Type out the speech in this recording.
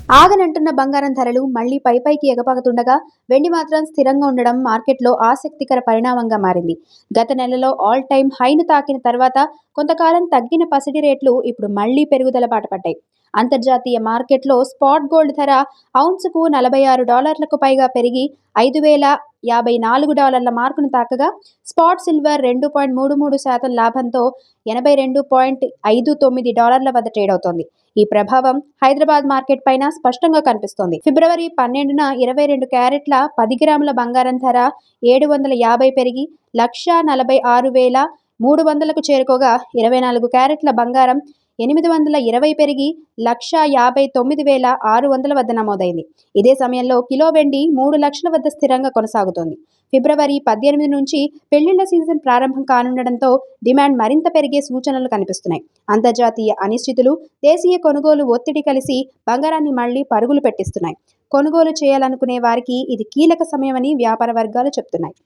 ఆగనంటున్న బంగారం ధరలు మళ్లీ పైకి ఎగపాకుతుండగా వెండి మాత్రం స్థిరంగా ఉండడం మార్కెట్లో ఆసక్తికర పరిణామంగా మారింది. గత నెలలో ఆల్ టైమ్ హైను తాకిన తర్వాత కొంతకాలం తగ్గిన పసిడి రేట్లు ఇప్పుడు మళ్లీ పెరుగుదల బాట పట్టాయి. అంతర్జాతీయ మార్కెట్లో స్పాట్ గోల్డ్ ధర ఔన్సుకు $46లకు పైగా పెరిగి $5,054 మార్కును తాకగా, స్పాట్ సిల్వర్ 2.33% లాభంతో $82.59 వద్ద ట్రేడ్ అవుతోంది. ఈ ప్రభావం హైదరాబాద్ మార్కెట్ పైన స్పష్టంగా కనిపిస్తోంది. ఫిబ్రవరి 12న 22 క్యారెట్ల 10 గ్రాముల బంగారం ధర 750 పెరిగి 1,46,300కు చేరుకోగా, 24 క్యారెట్ల బంగారం 820 పెరిగి 1,59,600 వద్ద నమోదైంది. ఇదే సమయంలో కిలో వెండి 3 లక్షల వద్ద స్థిరంగా కొనసాగుతోంది. ఫిబ్రవరి 18 నుంచి పెళ్లిళ్ల సీజన్ ప్రారంభం కానుండడంతో డిమాండ్ మరింత పెరిగే సూచనలు కనిపిస్తున్నాయి. అంతర్జాతీయ అనిశ్చితులు, దేశీయ కొనుగోలు ఒత్తిడి కలిసి బంగారాన్ని మళ్లీ పరుగులు పెట్టిస్తున్నాయి. కొనుగోలు చేయాలనుకునే వారికి ఇది కీలక సమయమని వ్యాపార వర్గాలు చెబుతున్నాయి.